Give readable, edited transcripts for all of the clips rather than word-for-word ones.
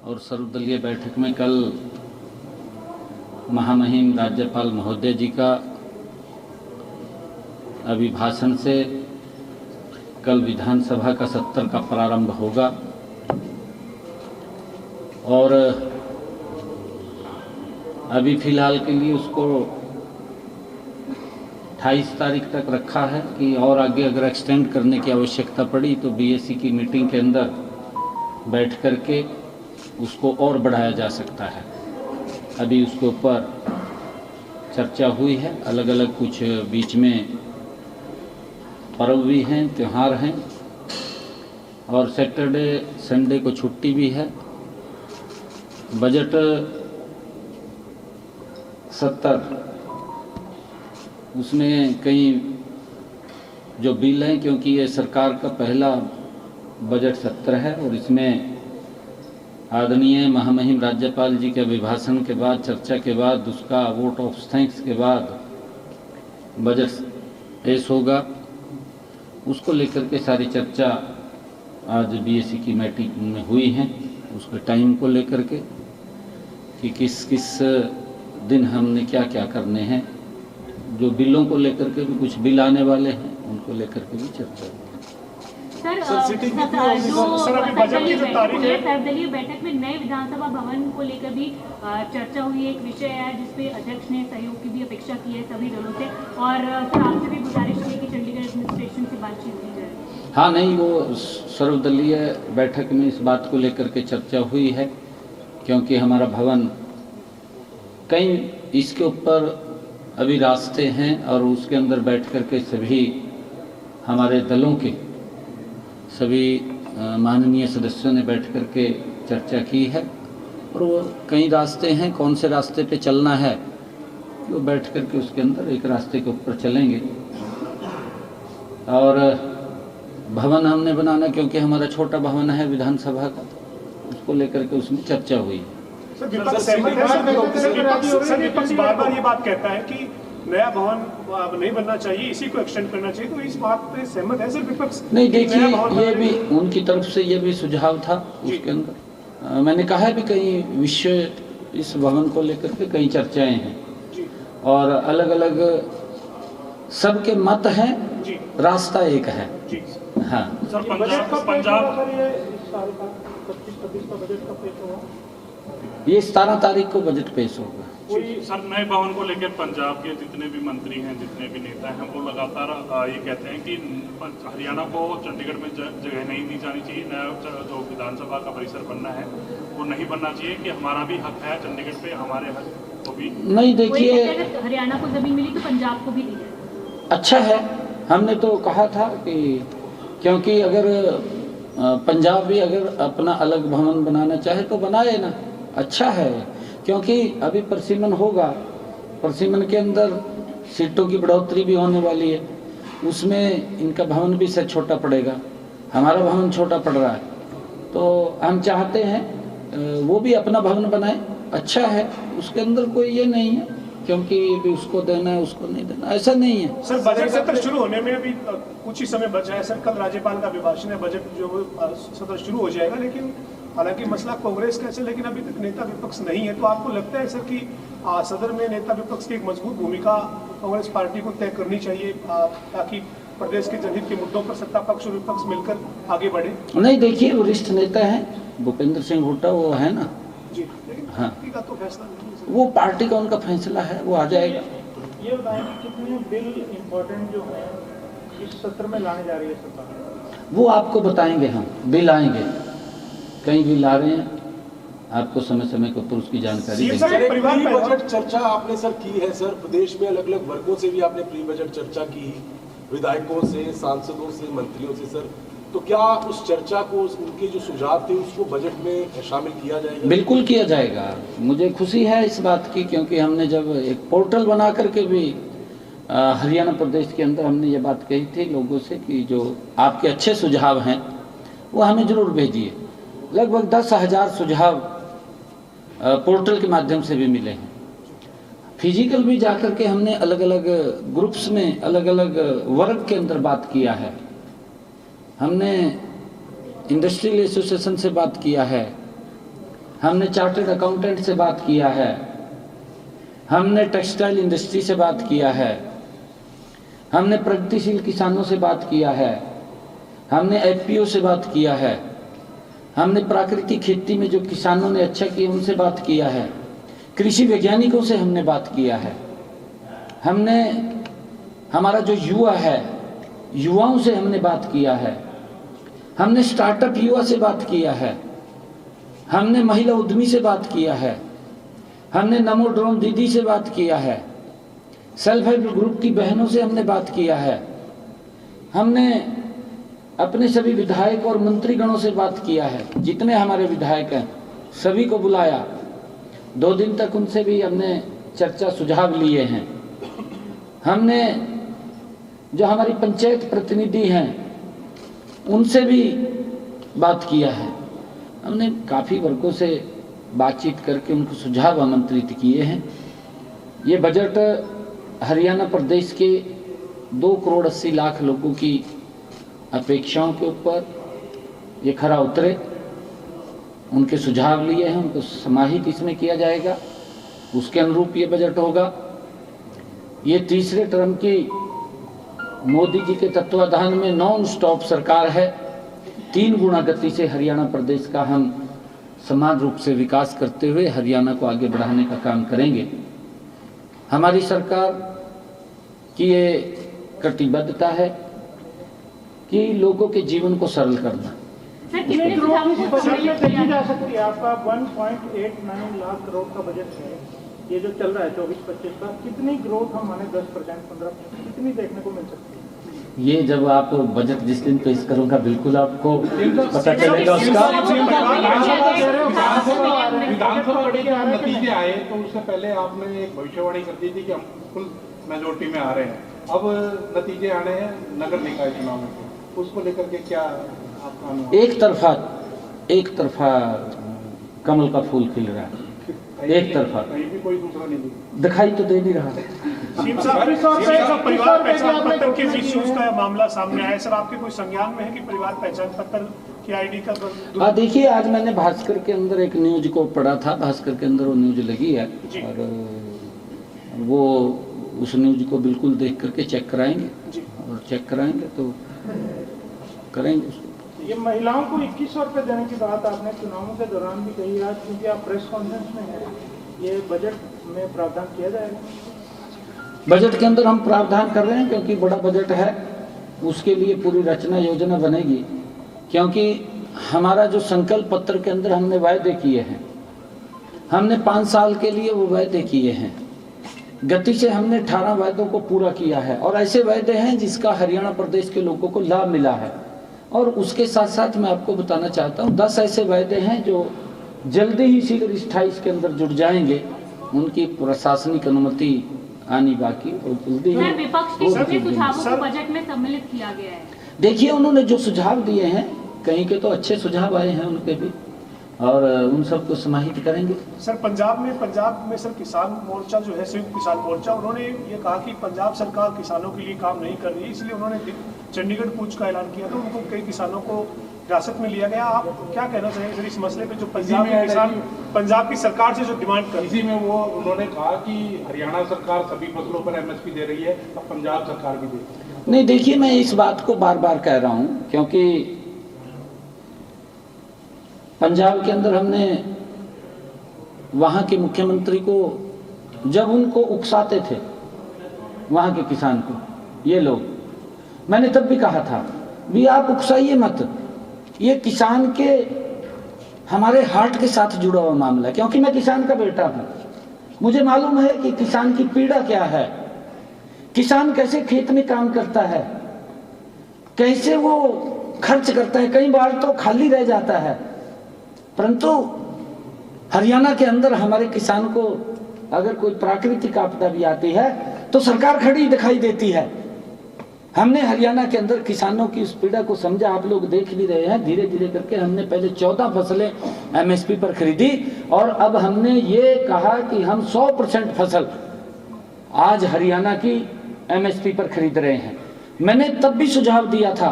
और सर्वदलीय बैठक में कल महामहिम राज्यपाल महोदय जी का अभिभाषण से कल विधानसभा का सत्र का प्रारंभ होगा और अभी फ़िलहाल के लिए उसको 28 तारीख तक रखा है कि और आगे अगर एक्सटेंड करने की आवश्यकता पड़ी तो बीएसी की मीटिंग के अंदर बैठ कर के उसको और बढ़ाया जा सकता है। अभी उसके ऊपर चर्चा हुई है, अलग अलग कुछ बीच में पर्व भी हैं, त्यौहार हैं और सैटरडे संडे को छुट्टी भी है। बजट सत्र उसमें कई जो बिल हैं, क्योंकि ये सरकार का पहला बजट सत्र है और इसमें आदरणीय महामहिम राज्यपाल जी के अभिभाषण के बाद, चर्चा के बाद, उसका वोट ऑफ थैंक्स के बाद बजट पेश होगा। उसको लेकर के सारी चर्चा आज बीएसी की मीटिंग में हुई है, उसके टाइम को लेकर के कि किस किस दिन हमने क्या क्या करने हैं। जो बिलों को लेकर के भी कुछ बिल आने वाले हैं, उनको लेकर के भी चर्चा हुई। सर्वदलीय बैठक में नए विधानसभा भवन को लेकर भी चर्चा हुई है। एक विषय है जिसपे अध्यक्ष ने सहयोग की भी अपेक्षा की है सभी दलों से, और सर आपसे भी गुजारिश की कि चंडीगढ़ एडमिनिस्ट्रेशन से बातचीत की जाए। हाँ, नहीं, वो सर्वदलीय बैठक में इस बात को लेकर के चर्चा हुई है, क्योंकि हमारा भवन कई इसके ऊपर अभी रास्ते हैं और उसके अंदर बैठ कर के सभी हमारे दलों के सभी माननीय सदस्यों ने बैठ कर के चर्चा की है और वो कई रास्ते हैं, कौन से रास्ते पे चलना है वो बैठ कर के उसके अंदर एक रास्ते के ऊपर चलेंगे। और भवन हमने बनाना, क्योंकि हमारा छोटा भवन है विधानसभा का, उसको लेकर के उसमें चर्चा हुई। सर, विपक्ष बार-बार ये बात कहता है कि नया भवन अब नहीं बनना चाहिए, इसी को एक्सटेंड करना चाहिए, तो इस बात पे सहमत है सर विपक्ष? नहीं, देखिए, ये भी उनकी तरफ से ये भी सुझाव था उसके अंदर। मैंने कहा भी कई विषय इस भवन को लेकर के कई चर्चाएं हैं और अलग अलग सबके मत हैं, रास्ता एक है। हाँ सर, पंजाब ये 17 तारीख को बजट पेश होगा। सर, नए भवन को लेकर पंजाब के जितने भी मंत्री हैं, जितने भी नेता हैं, वो लगातार ये कहते हैं कि हरियाणा को चंडीगढ़ में जगह नहीं दी जानी चाहिए, नया जो विधानसभा का परिसर बनना है वो नहीं बनना चाहिए, कि हमारा भी हक है चंडीगढ़ पे, हमारे हक को भी नहीं। देखिए, हरियाणा को जमीन मिली तो पंजाब को भी दी जाए, अच्छा है। हमने तो कहा था कि क्योंकि अगर पंजाब भी अगर अपना अलग भवन बनाना चाहे तो बनाए ना, अच्छा है, क्योंकि अभी परिसीमन होगा, परिसीमन के अंदर सीटों की बढ़ोतरी भी होने वाली है, उसमें इनका भवन भी शायद छोटा पड़ेगा, हमारा भवन छोटा पड़ रहा है, तो हम चाहते हैं वो भी अपना भवन बनाए, अच्छा है, उसके अंदर कोई ये नहीं है क्योंकि भी उसको देना है उसको नहीं देना, ऐसा नहीं है। सर, बजट सत्र शुरू होने में अभी कुछ ही समय बचा है सर, कल राज्यपाल का अभिभाषण है, बजट जो सत्र शुरू हो जाएगा, लेकिन हालांकि मसला कांग्रेस का है, लेकिन अभी तक नेता विपक्ष नहीं है, तो आपको लगता है सर कि सदन में नेता विपक्ष की एक मजबूत भूमिका कांग्रेस पार्टी को तय करनी चाहिए ताकि प्रदेश के जनहित के मुद्दों पर सत्ता पक्ष और विपक्ष मिलकर आगे बढ़े? नहीं, देखिए, वरिष्ठ नेता हैं भूपेंद्र सिंह हुड्डा, वो है ना जी, लेकिन हाँ, पार्टी का तो फैसला नहीं, वो पार्टी का उनका फैसला है, वो आ जाएगा। ये बताएं कि कितने बिल इम्पोर्टेंट जो हैं इस सत्र में लाने जा रही है सरकार? वो आपको बताएंगे, हम बिल आएंगे, कई बिल आ रहे हैं, आपको समय समय के ऊपर उसकी जानकारी देंगे। प्री बजट चर्चा आपने सर की है सर, प्रदेश में अलग अलग वर्गों से भी आपने प्री बजट चर्चा की, विधायकों से, सांसदों से, मंत्रियों से सर, तो क्या उस चर्चा को, उनके जो सुझाव थे उसको बजट में शामिल किया जाएगा? बिल्कुल किया जाएगा, मुझे खुशी है इस बात की, क्योंकि हमने जब एक पोर्टल बना करके भी हरियाणा प्रदेश के अंदर हमने ये बात कही थी लोगों से कि जो आपके अच्छे सुझाव हैं वो हमें ज़रूर भेजिए। लगभग 10,000 सुझाव पोर्टल के माध्यम से भी मिले हैं। फिजिकल भी जाकर के हमने अलग अलग ग्रुप्स में, अलग अलग वर्ग के अंदर बात किया है। हमने इंडस्ट्रियल एसोसिएशन से बात किया है, हमने चार्टर्ड अकाउंटेंट से बात किया है, हमने टेक्सटाइल इंडस्ट्री से बात किया है, हमने प्रगतिशील किसानों से बात किया है, हमने एफपीओ से बात किया है, हमने प्राकृतिक खेती में जो किसानों ने अच्छा किया उनसे बात किया है, कृषि वैज्ञानिकों से हमने बात किया है, हमने हमारा जो युवा है युवाओं से हमने बात किया है, हमने स्टार्टअप युवा से बात किया है, हमने महिला उद्यमी से बात किया है, हमने नमो ड्रोन दीदी से बात किया है, सेल्फ हेल्प ग्रुप की बहनों से हमने बात किया है, हमने अपने सभी विधायक और मंत्रीगणों से बात किया है। जितने हमारे विधायक हैं सभी को बुलाया, 2 दिन तक उनसे भी हमने चर्चा सुझाव लिए हैं। हमने जो हमारी पंचायत प्रतिनिधि हैं उनसे भी बात किया है। हमने काफ़ी वर्गों से बातचीत करके उनको सुझाव आमंत्रित किए हैं। ये बजट हरियाणा प्रदेश के 2,80,00,000 लोगों की अपेक्षाओं के ऊपर ये खरा उतरे, उनके सुझाव लिए हैं, उनको समाहित इसमें किया जाएगा, उसके अनुरूप ये बजट होगा। ये तीसरे टर्म की मोदी जी के तत्वाधान में नॉन स्टॉप सरकार है। 3 गुना गति से हरियाणा प्रदेश का हम समान रूप से विकास करते हुए हरियाणा को आगे बढ़ाने का काम करेंगे। हमारी सरकार की ये कटिबद्धता है कि लोगों के जीवन को सरल करना। कितनी ग्रोथ इस बजट में देखी जा सकती है? आपका 1.89 लाख करोड़ का बजट है, ये जो चल रहा है 24-25 का, कितनी ग्रोथ हम माने 10%, 15%, कितनी देखने को मिल सकती है? ये जब आप बजट जिस दिन पेश करूंगा बिल्कुल आपको पता चलेगा उसका। विधानसभा के नतीजे आए तो उससे पहले आपने एक भविष्यवाणी कर दी थी कि हम फुल मेजोरिटी में आ रहे हैं। अब नतीजे आने हैं नगर निकाय चुनाव में, उसको लेकर के क्या आपका अनुभव? एक तरफा कमल का फूल खिल रहा है, एक तरफा, कहीं भी कोई दूसरा नहीं दिखाई तो दे नहीं रहा। परिवार पहचान पत्र के इश्यूज का मामला सामने आया सर, आपके कोई संज्ञान में है कि परिवार पहचान पत्र की आईडी का? देखिए, आज मैंने भास्कर के अंदर एक न्यूज को पढ़ा था, भास्कर के अंदर वो न्यूज लगी है और वो उस न्यूज को बिल्कुल देख करके चेक कराएंगे और चेक कराएंगे तो करेंगे उसको। ये महिलाओं को 2100 रुपये देने की बात आपने चुनावों के दौरान भी कही आज, क्योंकि आप प्रेस कॉन्फ्रेंस में हैं, ये बजट में प्रावधान किया जाएगा? बजट के अंदर हम प्रावधान कर रहे हैं क्योंकि बड़ा बजट है, उसके लिए पूरी रचना योजना बनेगी। क्योंकि हमारा जो संकल्प पत्र के अंदर हमने वायदे किए हैं, हमने 5 साल के लिए वो वायदे किए हैं, गति से हमने 18 वायदों को पूरा किया है और ऐसे वायदे हैं जिसका हरियाणा प्रदेश के लोगों को लाभ मिला है। और उसके साथ साथ मैं आपको बताना चाहता हूँ 10 ऐसे वायदे हैं जो जल्दी ही शीघ्र 28 के अंदर जुड़ जाएंगे, उनकी प्रशासनिक अनुमति आनी बाकी और जल्दी ही। विपक्ष के सभी सुझावों को बजट में सम्मिलित किया गया है। देखिए, उन्होंने जो सुझाव दिए हैं, कहीं के तो अच्छे सुझाव आए हैं उनके भी, और उन सबको समाहित करेंगे। सर, पंजाब में सर किसान मोर्चा जो है, संयुक्त किसान मोर्चा, उन्होंने ये कहा कि पंजाब सरकार किसानों के लिए काम नहीं कर रही, इसलिए उन्होंने चंडीगढ़ कूच का ऐलान किया, तो उनको कई किसानों को हिरासत में लिया गया। आप क्या कहना चाहेंगे सर इस मसले पे, जो पंजाब के किसान पंजाब की सरकार से जो डिमांड कर? इसी में वो उन्होंने कहा कि हरियाणा सरकार सभी फसलों पर MSP दे रही है, अब पंजाब सरकार भी दे रही है। नहीं, देखिए, मैं इस बात को बार बार कह रहा हूँ क्योंकि पंजाब के अंदर हमने वहाँ के मुख्यमंत्री को जब उनको उकसाते थे, वहाँ के किसान को ये लोग, मैंने तब भी कहा था भी आप उकसाइए मत, ये किसान के हमारे हार्ट के साथ जुड़ा हुआ मामला है। क्योंकि मैं किसान का बेटा हूँ, मुझे मालूम है कि किसान की पीड़ा क्या है, किसान कैसे खेत में काम करता है, कैसे वो खर्च करता है, कई बार तो खाली रह जाता है। परंतु हरियाणा के अंदर हमारे किसान को अगर कोई प्राकृतिक आपदा भी आती है तो सरकार खड़ी दिखाई देती है। हमने हरियाणा के अंदर किसानों की उस पीड़ा को समझा, आप लोग देख भी रहे हैं। धीरे धीरे करके हमने पहले 14 फसलें MSP पर खरीदी और अब हमने ये कहा कि हम 100% फसल आज हरियाणा की MSP पर खरीद रहे हैं। मैंने तब भी सुझाव दिया था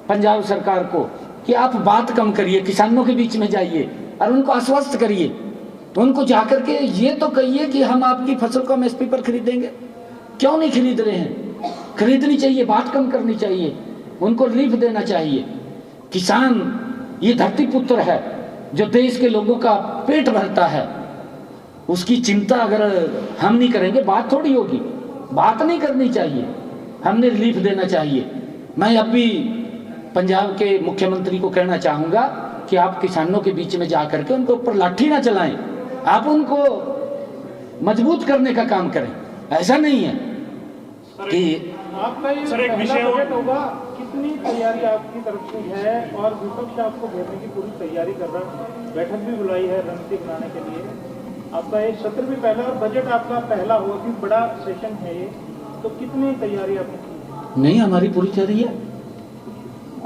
पंजाब सरकार को कि आप बात कम करिए, किसानों के बीच में जाइए, और उनको आश्वस्त करिए। तो उनको जाकर के ये तो कहिए कि हम आपकी फसल को एमएसपी पर खरीदेंगे। क्यों नहीं खरीद रहे हैं? खरीदनी चाहिए, बात कम करनी चाहिए, उनको रिलीफ देना चाहिए। किसान ये धरती पुत्र है जो देश के लोगों का पेट भरता है, उसकी चिंता अगर हम नहीं करेंगे बात थोड़ी होगी। बात नहीं करनी चाहिए, हमने रिलीफ देना चाहिए। मैं अब भी पंजाब के मुख्यमंत्री को कहना चाहूँगा कि आप किसानों के बीच में जा करके उनके ऊपर लाठी ना चलाएं, आप उनको मजबूत करने का काम करें। ऐसा नहीं है कि आपका ये सर, एक पहला विषय बजट होगा, कितनी तैयारी आपकी तरफ से है और विपक्ष आपको घेरने की पूरी तैयारी कर रहा है, बैठक भी बुलाई है रणनीति बनाने के लिए। आपका ये सत्र भी पहला और बजट आपका पहला होगा कि बड़ा सेशन है ये, तो कितनी तैयारी आपने की? नहीं, हमारी पूरी तैयारी है,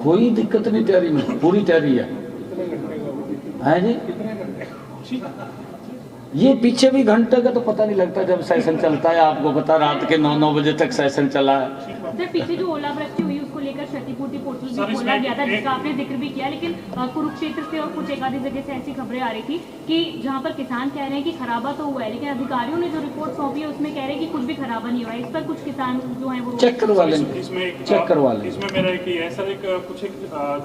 कोई दिक्कत नहीं, तैयारी में पूरी तैयारी है जी। ये पीछे भी घंटे का तो पता नहीं लगता जब सेशन चलता है। आपको पता, रात के 9 बजे तक सेशन चला है। सर, पीछे जो ओलावृष्टि हुई उसको लेकर क्षतिपूर्ति पोर्टल भी खोला गया था, जिसका आपने जिक्र भी किया, लेकिन कुरुक्षेत्र से और कुछ एक आधी जगह से ऐसी खबरें आ रही थी कि जहां पर किसान कह रहे हैं कि खराबा तो हुआ है, लेकिन अधिकारियों ने जो रिपोर्ट सौंपी है उसमें कह रहे हैं कि कुछ भी खराबा नहीं हुआ है। इस पर कुछ किसान जो है वो चेक करवा लें, चेक करवा लें। इसमें मेरा एक ही है सर, एक कुछ एक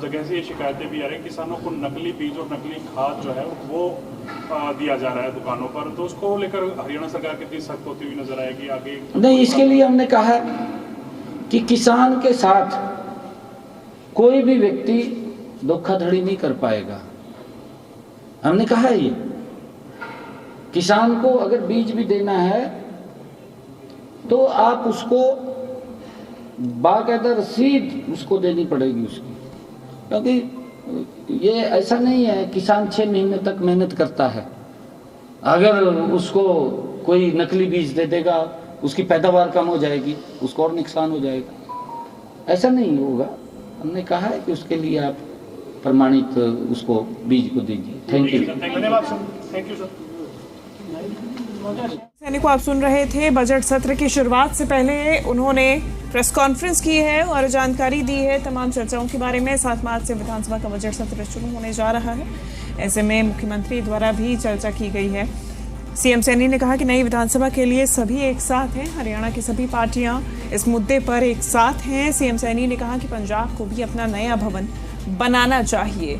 जगह से ये शिकायतें भी आ रही है, किसानों को नकली बीज और नकली खाद जो है वो दिया जा रहा है दुकानों पर, तो उसको लेकर हरियाणा सरकार कितनी सख्त होती हुई नजर आएगी आगे? नहीं, इसके लिए हमने कहा कि किसान के साथ कोई भी व्यक्ति धोखाधड़ी नहीं कर पाएगा। हमने कहा है ये, किसान को अगर बीज भी देना है तो आप उसको बाकायदा रसीद उसको देनी पड़ेगी उसकी, क्योंकि ये ऐसा नहीं है किसान 6 महीने तक मेहनत करता है, अगर उसको कोई नकली बीज दे देगा उसकी पैदावार कम हो जाएगी, उसको और नुकसान हो जाएगा। ऐसा नहीं होगा। हमने कहा है कि उसके लिए आप प्रमाणित उसको बीज को दीजिए। थैंक यू, धन्यवाद सर। Thank you sir. सैनिक को आप सुन रहे थे। बजट सत्र की शुरुआत से पहले उन्होंने प्रेस कॉन्फ्रेंस की है और जानकारी दी है तमाम चर्चाओं के बारे में। 7 मार्च से विधानसभा का बजट सत्र शुरू होने जा रहा है, ऐसे में मुख्यमंत्री द्वारा भी चर्चा की गई है। सीएम सैनी ने कहा कि नई विधानसभा के लिए सभी एक साथ हैं, हरियाणा की सभी पार्टियां इस मुद्दे पर एक साथ हैं। सीएम सैनी ने कहा कि पंजाब को भी अपना नया भवन बनाना चाहिए।